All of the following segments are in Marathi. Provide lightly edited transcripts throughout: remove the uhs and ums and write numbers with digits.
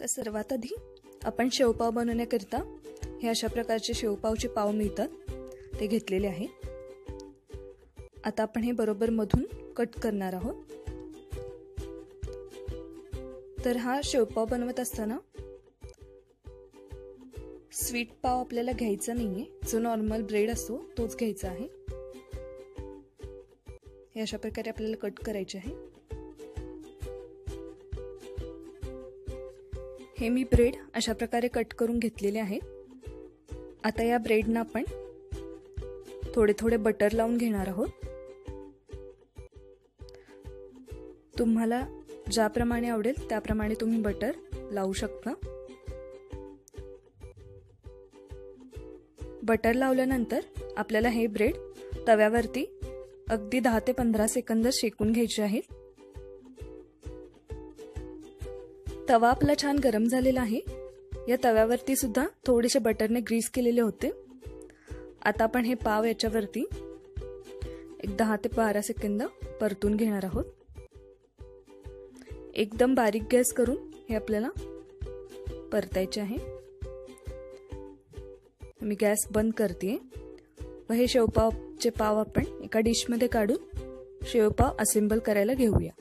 तर सर्वात आधी आपण शेवपाव बनवण्याकरिता हे अशा प्रकारचे शेवपावचे पाव मिळतात, ते घेतलेले आहे। आता आपण हे बरोबर मधून कट करणार आहोत। तर हा शेवपाव बनवत असताना स्वीट पाव आपल्याला घ्यायचा नाहीये, जो नॉर्मल ब्रेड असतो तोच घ्यायचा आहे। हे अशा प्रकारे आपल्याला कट करायचे आहे। हे मी ब्रेड अशा प्रकारे कट करून घेतलेले आहे। आता या ब्रेडना आपण थोडे थोडे बटर लावून घेणार आहोत। तुम्हाला ज्याप्रमाणे आवडेल त्याप्रमाणे तुम्ही बटर लावू शकता। बटर लावल्यानंतर आपल्याला हे ब्रेड तव्यावरती अगदी 10 ते 15 सेकंद शेकून घ्यायचे आहेत। तवा आपला छान गरम झालेला आहे। या तव्यावरती सुद्धा थोडेसे बटरने ग्रीस केलेले होते। आता आपण हे पाव याच्यावरती एक 10 ते 12 सेकंद परतून घेणार आहोत। एकदम बारीक गॅस करून हे आपल्याला परतायचे आहे। मी गॅस बंद करते व हे शेवपावचे पाव आपण एका डिश मध्ये काढून शेवपाव असेंबल करायला घेऊया।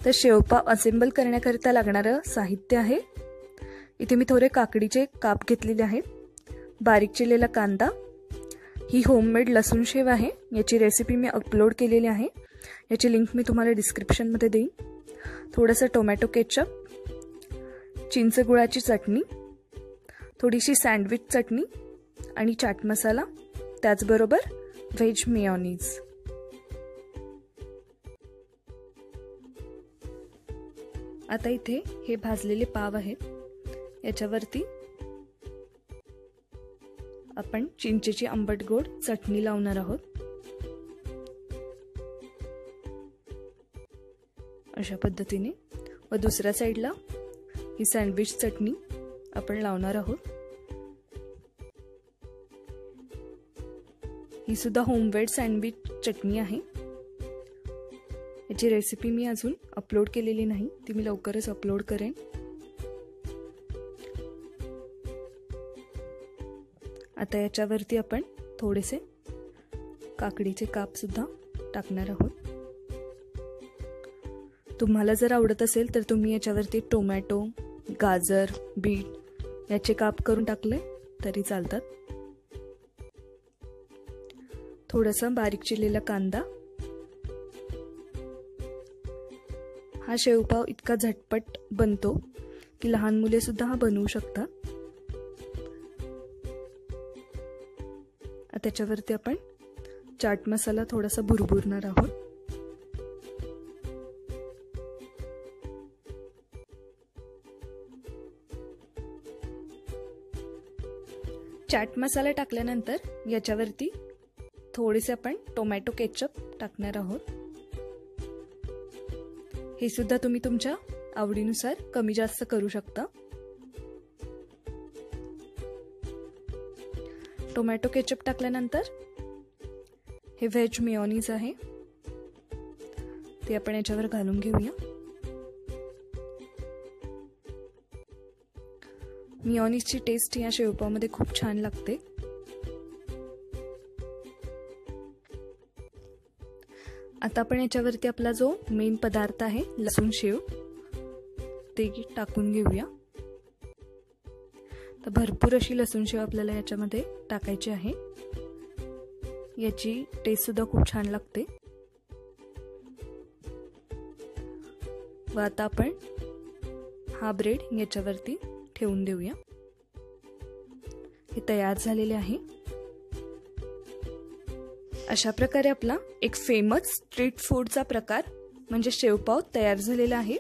तर शेवपाव असेंबल करण्याकरिता लागणारे साहित्य आहे, इथे मी थोडे काकडीचे काप घेतलेले आहेत, बारीक चिरलेला कांदा, ही होममेड लसूण शेव आहे, याची रेसिपी मी अपलोड केलेली आहे, याची लिंक मी तुम्हाला डिस्क्रिप्शन मध्ये देईन। थोडासा टोमॅटो केचप, चिंच गुळाची चटणी, थोडीशी सँडविच चटणी आणि चाट मसाला, त्याचबरोबर व्हेज मेयोनीज। आता इथे हे भाजलेले पाव आहेत, याच्यावरती आपण चिंचेची आंबट गोड चटणी लावणार आहोत। अशा पद्धतीने व दुसऱ्या साइडला ही सँडविच चटणी आपण लावणार आहोत। ही सुद्धा होममेड सँडविच चटणी आहे, याची रेसिपी मी अजून अपलोड केलेली नाही, ती मी लवकरच अपलोड करेन। आता याच्यावरती आपण थोडेसे काकडीचे काप सुद्धा टाकणार आहोत। तुम्हाला जर आवडत असेल तर तुम्ही याच्यावरती टोमॅटो, गाजर, बीट याचे काप करून टाकले तरी चालतात। थोडासा बारीक चिरलेला कांदा। हा शेवपाव इतका झटपट बनतो की लहान मुले सुद्धा हा बनवू शकतात। त्याच्यावरती आपण चाट मसाला थोडासा भुरभुरणार आहोत। चाट मसाला टाकल्यानंतर याच्यावरती थोडेसे आपण टोमॅटो केचप टाकणार आहोत। हे सुद्धा तुम्ही तुमच्या आवडीनुसार कमी जास्त करू शकता। टोमॅटो केचप टाकल्यानंतर हे व्हेज मेयोनीज आहे, ते आपण याच्यावर घालून घेऊया। मेयोनीजची टेस्ट या शेवपावमध्ये खूप छान लागते। आता आपण याच्यावरती आपला जो मेन पदार्थ आहे लसूण शेव ते टाकून घेऊया। तर भरपूर अशी लसूण शेव आपल्याला याच्यामध्ये टाकायची आहे, याची टेस्ट सुद्धा खूप छान लागते। व आता आपण हा ब्रेड याच्यावरती ठेवून देऊया। हे तयार झालेले आहे। अशा प्रकारे आपला एक फेमस स्ट्रीट फूडचा प्रकार म्हणजे शेवपाव तयार झालेला आहे।